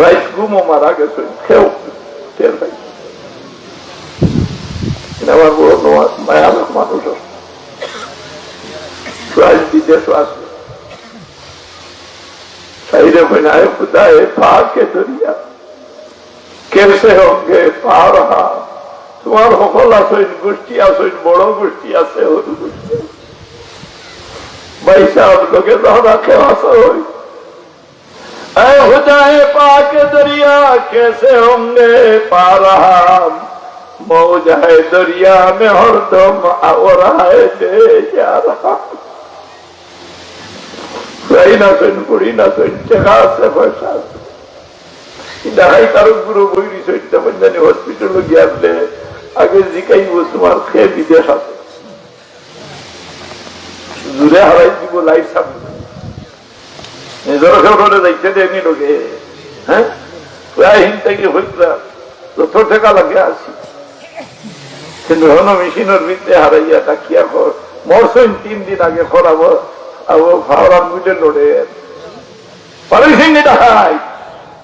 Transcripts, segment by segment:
রাইত ঘুমও মারা গেছে, কেউ টের পাই। আমার বড় মায়ানক মানুষ বিদেশ আছে, साइड बनाए खुदाए पाके दुनिया कैसे होंगे पा रहा তোমার সকল আসইন গোষ্ঠী আসইন বড় গোষ্ঠী আছে সরু গোষ্ঠী ভাই সাহেব লোকে রহনা কেউ আসই ऐ खुदाए पाके दरिया कैसे होंगे पा रहा मौज है दरिया में हरदम और है ले जा रहा না পড়ি না টাকা আছে পয়সা আছে দেখাই কারো গুরু বইরি সৈত্যা বন্ধানি হসপিটাল গিয়ে আগে জিকাইব তোমার খেয়ে বিদেশ আছে দূরে হারাই দিব লাইফ সামনে নিজের খেয়ে যাইতে দেয়নি লোকে হ্যাঁ প্রায় হিনটাকে হইতা যত টাকা লাগে আসি কিন্তু হন মেশিনের ভিতরে হারাইয়া টাকিয়া কর মরসইন 3 দিন আগে করাবো ফাওরান বুঝে লড়ে পারি সিং দেখাই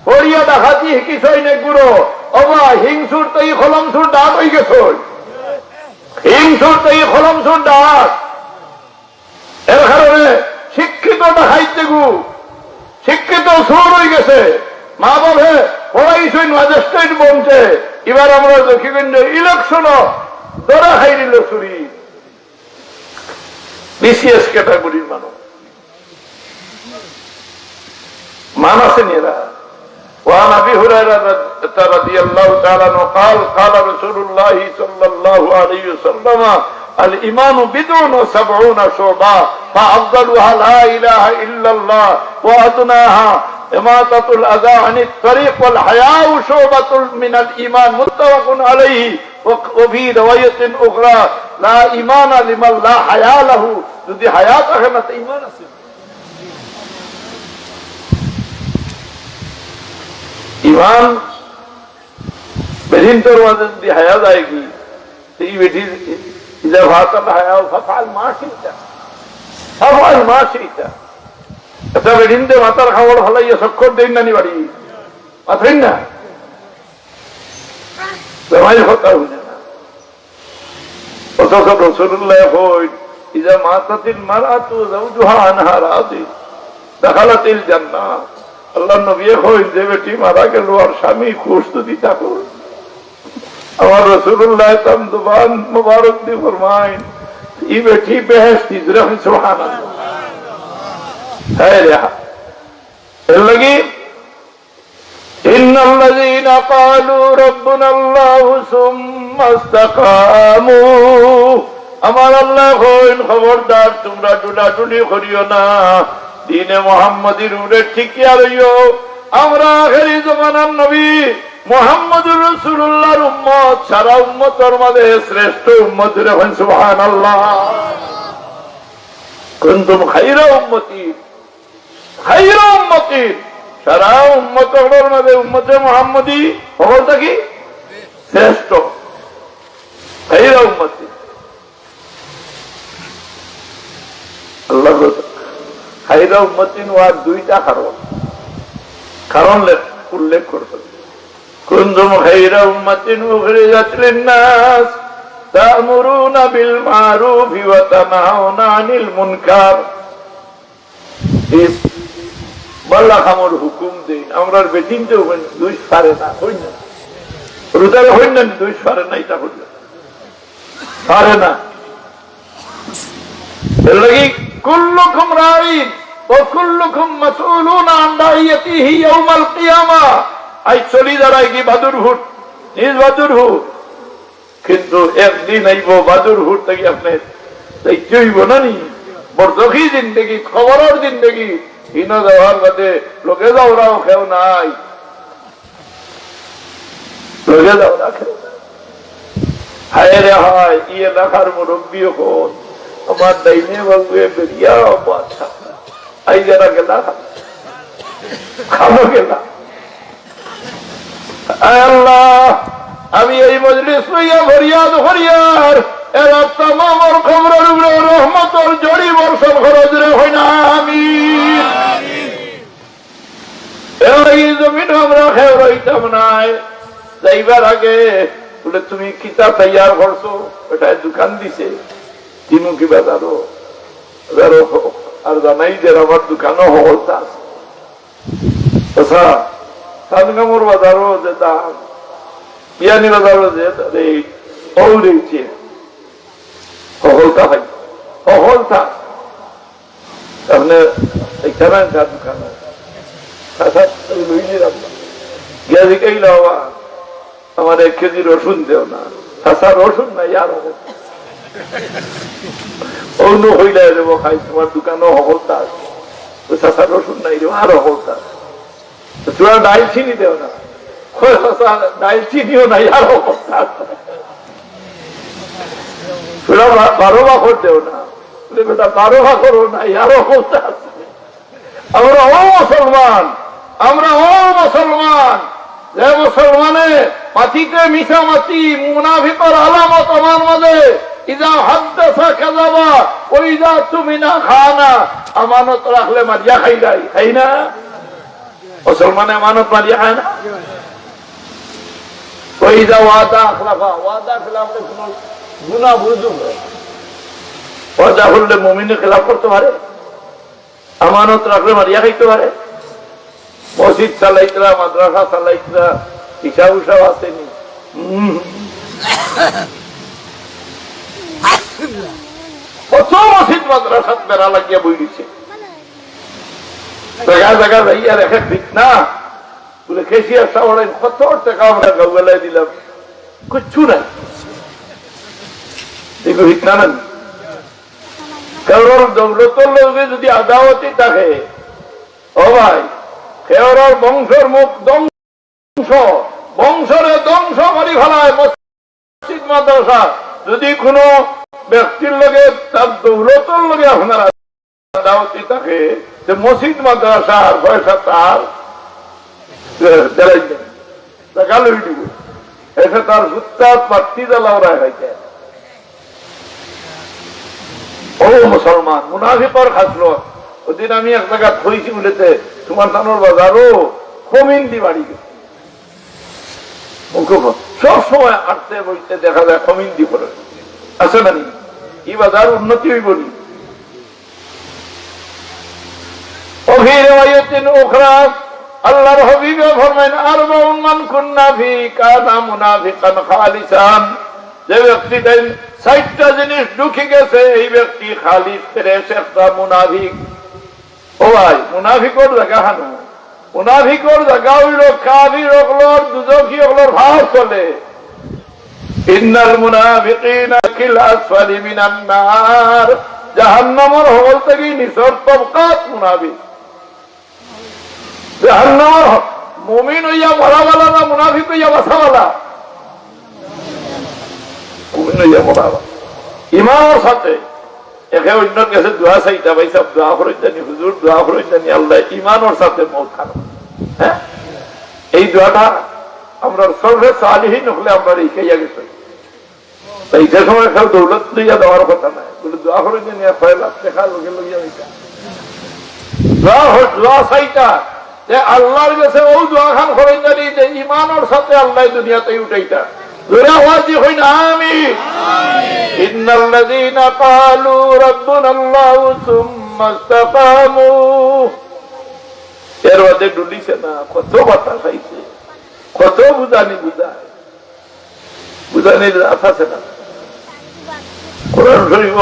পড়িয়া দেখাচ্ছি কিছুই নেই গুরু অবা হিংসুর তাই খলমসুর ডাক হয়ে গেছে হিংসুর তাই খলমসুর ডাক এর কারণে শিক্ষিত দেখাইতে গু শিক্ষিত সুর হয়ে গেছে মা বাবা পড়াইছই ম্যাজিস্ট্রেট বলছে এবার আমরা দেখি ইলেকশন ধরা খাই দিল চুরি বিসিএস ক্যাটাগরির মানুষ মান আছেন এরা وعن ابي هريره رضي الله تعالى عنه قال قال رسول الله صلى الله عليه وسلم الايمان بضع وسبعون شعبة فافضلها لا اله الا الله وادناها اماطة الاذى عن الطريق والحياء شعبة من الايمان متفق عليه وفي رواية اخرى لا ايمان لمن لا حياء له যদি হায়াত থাকে না তো ঈমান আছে ঈমান বেদিন তোর মাঝে যদি হায়া যায় কি এই বেটি ইদা ভাতা হায়া ফাফাল মা শিতা ফাফাল মা শিতা এটা বেদিন দে মাতার খাবার হলাইয়া সক্ষর দেন না নি বাড়ি মাথেন না জামাই হতা হই না অথচ রাসূলুল্লাহ কই ইদা মাতাতিল মারাতু যাওজুহা আনহা রাদি দখালাতিল জান্নাহ আল্লাহর নবী কই যে বেটি মারা গেল আর স্বামী খুশ তো দিতা কর আমার রাসূলুল্লাহ তাম জবান মুবারক দি ফরমায়েন এই বেটি বেহেশত হিজরা সুবহানাল্লাহ হ্যাঁ রে এর লাগি ইন্নাল্লাযীনা ক্বালু রাব্বুনাল্লাহু সুম্মা ইসতাকামু আমার আল্লাহ কইন খবরদার তোমরা ডুলাডুলি করিও না দ্বীনে মুহাম্মাদির উপরে টিকিয়া রইও আমরা আখেরি জামানার নবী মুহাম্মদুর রাসূলুল্লাহর উম্মত সারা উম্মতের মধ্যে শ্রেষ্ঠ উম্মত হন সুবহানাল্লাহ কুনতুম খায়রা উম্মতি সারা উম্মতের মধ্যে উম্মতে মুহাম্মদি হওয়াটা কি শ্রেষ্ঠ খায়রা উম্মতি আল্লাহ খায়রা উম্মতিন ওয়ার দুইটা কারণ উল্লেখ করবেন কুনতুম খায়রা উম্মাতিন উখরিজাত লিন-নাস তা'মুরুনা বিল মা'রুফি ওয়া তানহাউনা আনিল মুনকার বল্লা খামর হুকুম দেই আমরার বেটিন তো দুই পারে না হই না রুদার হই না দুই পারে না এটা হই না পারে না এর লাগি কুল্লুকুম রাঈন ওয়া কুল্লুকুম মাসউলুন আন রাইয়াতিহি ইয়াউমাল কিয়ামা আই চলি দাঁড়াই কি বাদুরহুট নিজ বাদুরহুট কিন্তু একদিন আইব বাদুরহুট থেকে আপনি দেখতেইব না নি বর্তকি জিন্দগি খবরের জিন্দগি হিন দেওয়ার বাদে লোকে যাওয়াও খেও নাই লোকে যাওয়া খেও হায় রে হায় ইয়ে দেখার মুরব্বী হন আমার ডাইনে বাবুয়ে বেরিয়া বাচ্চা আই যারা গেলা খাবো গেলা আল্লাহ আমি এই মজলিস লইয়া ফরিয়াদ ফরিয়ার এরা তামামের খবরের উপরে রহমতের জড়ি বর্ষণ খরচ রে হয় না আমিন এই জমিন আমরা খেয়ে রইতাম নাই। যাইবার আগে বলে তুমি কিতা তৈয়ার করছো, ওটায় দোকান দিছে তিমুখী বাজারও, আর জানাই যে আমার দোকানও হলতা আছে। আচ্ছা সানগামুর বাজারও যে দাম, পিয়ানি বাজারও যে ঔরেছে হলতা হয়, হলতা আপনি এখানে দোকান গিয়ে কেইল আমার 1 কেজি রসুন দেও না, তাছাড়া রসুন নাই আর অন্য হইলে দেবো খাই, তোমার দোকানও হলতা আছে, তাছাড়া রসুন নাই রে আর হলতা, তোরা ডাইল চিনি দেও না, ডাইল চিনিও নাই আর হলতা, তোরা 12 ভাগর দেও না, বেটা 12 ভাগরও নাই আর হলতা আছে। আমরা ও মুসলমান, আমরা ও মুসলমান, যে মুসলমানে মাটিতে মিশামাটি মুনাফিকের আলামত আমার মাঝে, ইজা হাদ্দাসা কাযাবা ওয়া ইজা তুমিনা খানা, আমানত রাখলে মারিয়া খাই যায়, খাই না? মুসলমানে আমানত মারিয়া খায় না? ওয়া ইজা ওয়াদা আখলাফা, ওয়াদা খেলাফে কোনো গুনাহ বুঝুক, ওয়াদা করলে মুমিনের খেলাফ করতে পারে, আমানত রাখলে মারিয়া খাইতে পারে। মসজিদ চালাইতরা, মাদ্রাসা চালাইতরা, হিসাব উসাব আসেনি, কত মসজিদ মাদ্রাসাত বেড়া লাগিয়া বই দিচ্ছে, জায়গা জায়গা যাইয়া রেখে ফিতনা বলে খেসিয়ার সামনে কত টাকা আমরা গাউবেলায় দিলাম, কিচ্ছু নাই, দেখো ফিতনা নেন। কারোর দৌলতর লোকে যদি আদাওয়াতি থাকে, ও ভাই কেওরার বংশের মুখ ধ্বংস, বংশরে ধ্বংস করি ফেলায় মসজিদ মাদ্রাসা। যদি কোনো ব্যক্তির লগে তার দৌলতর লগে আপনার আদাওয়াতি থাকে, যে মসজিদ মাদ্রাসার পয়সা তার দেলাই দেন, টাকা লই দিব, এসে তার সুত্তাত পাত্তি জ্বালাওরা হয়েছে। ও মুসলমান, মুনাফিকর খাসলো। ওদিন আমি এক জায়গা থইছি বলেতে তোমার থানোর বাজারও কমিন্দি বাড়ি গেছে, সব সময় আটতে বইতে দেখা যায় কমিন্দি করে আছে না, এই বাজার উন্নতি হইব নি। আল্লাহর হাবিব ফরমায়েন আরবাউন মান কুন্না ফি কানা মুনাফিকান খালিসান, যে ব্যক্তি 60টা জিনিস ঢুকে গেছে, এই ব্যক্তি খালিস ফ্রেশ একটা মুনাফিক। ও ভাই মুনাফিকর জায়গা হানো, মুনাফিকর জায়গা হইল কাফির হকলর দুজকি হকলর ভাব চলে। ইন্নাল মুনাফিকিনা ফিল আসফালি মিনান নার, জাহান্নামের হল থেকে নিচর তবকাত মুনাফিক। জাহান্নামের মুমিন হইয়া মরাবালা না মুনাফিক হইয়া বাঁচাবালা? মুমিন হইয়া মরাবালা। ইমানের সাথে একে অন্যর কাছে দোয়া চাইতা ভাই সব দোয়া করে জানি, হুজুর দোয়া করে জানি, আল্লাহ ইমানের সাথে মৌত খারাপ। হ্যাঁ, এই দোয়াটা আমরা সর্বে সালিহীন হলে আমরা রেখাইয়া গেছি। এইটা সময় খেয়াল দৌলত লইয়া দেওয়ার কথা নাই, বলে দোয়া করে জানি 6 লাখ টাকা লগে লইয়া হইতা দোয়া চাইতা, যে আল্লাহর কাছে ও দোয়া খান করে জানি যে ইমানের সাথে আল্লাহ দুনিয়াতে উঠাইতা। দুরা ওয়াজি হইন আমিন। ইন্নাল্লাযীনা ক্বালু রাব্বুনাল্লাহু সুম্মা ইসতাকামু, এর ওয়াদে ডুলিছে না, কত কথা খাইছে, কত বুঝানি বুঝায়, বুঝানি আছে না। কোরআন শরীফ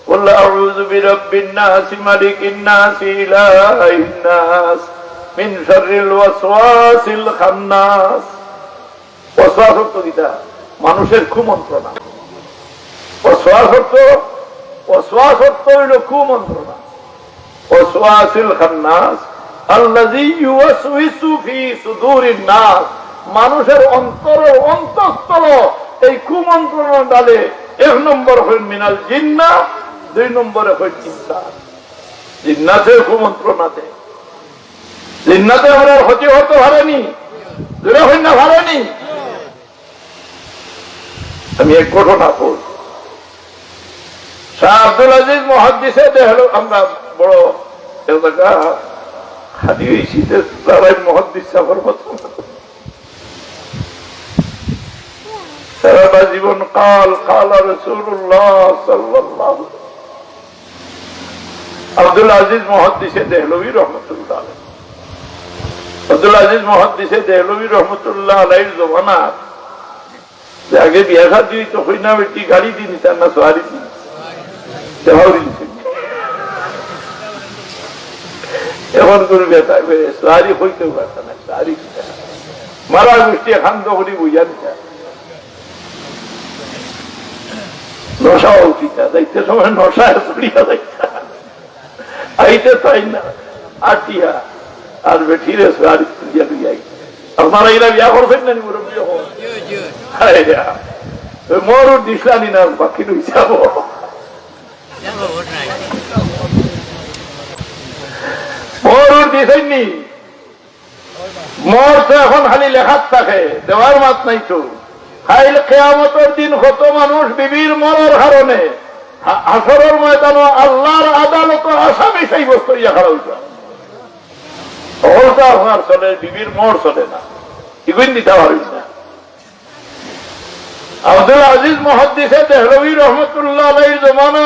কুল আউযু বিরাব্বিন নাস মালিকিন নাস ইলাহিন নাস মিন শাররিল ওয়াসওয়াসিল খান্নাস। ওয়াসওয়াস অর্থ কিটা? মানুষের কুমন্ত্রণা। ওয়াসওয়াস অর্থ হইল কুমন্ত্রণা। ওয়াসওয়াসিল খান্নাস আল্লাযী ইউওয়াসওয়িসু ফি সুদুরিন নাস, মানুষের অন্তরের অন্তঃস্থল এই কুমন্ত্রণা ডালে। 1 নম্বর হইল মিনাল জিন্নাহ, 2 নম্বরে হইল ইনসান। জিন্নাতে কুমন্ত্রণাতে, জিন্নাতে আমরা ক্ষতি হতে পারেনি, দূরে হইল না পারেনি। আমি এক ঘটনা বলি, শাহ আব্দুল আজিজ মুহাদ্দিসে দেখলো আমরা বড় খালি এই শীতের তারাই মহাদ্দিস সাফার মতো সারাটা জীবন কাল কাল রাসূলুল্লাহ সাল্লাল্লাহু আব্দুল আজিজ মুহাদ্দিসে দেহলভী রহমতুল্লাহ আলাইহি আব্দুল আজিজ মুহাদ্দিসে দেহলভী রহমতুল্লাহ আলাইহির জমানা আগে বিয়া শাদী তো হই না বেটি গাড়ি দিন তার না সওয়ারি দিন এমন করবে সওয়ারি হইতেও পারত না সওয়ারি মারা গোষ্ঠী খান্দ করি বুঝা দিতা নশা উঠিতা যাইতে সময় নশা চড়িয়া যাইতা আইতে তাই না আটিয়া আর বেঠিরে সওয়ারি তুলিয়া লইয়া আপনারা এরা বিয়া করছেন না মুরব্বী মরু দিসলানি না বাকি রই যাব মরুর দিছেননি মর তো এখন খালি লেখাত থাকে দেওয়ার মাত নাই তো খাইল কেয়ামতের দিন কত মানুষ বিবির মরার কারণে আসরের ময়দানে আল্লাহর আদালত আসামি সেই বস্তু ইয়া খারাপ হইতা আপনার চলে বিবির মর চলে না এগুলো দিতে পারবি না আব্দুল আজিজ মুহাদ্দিসে দেহলভী রহমতুল্লাহ আলাইহির জমানা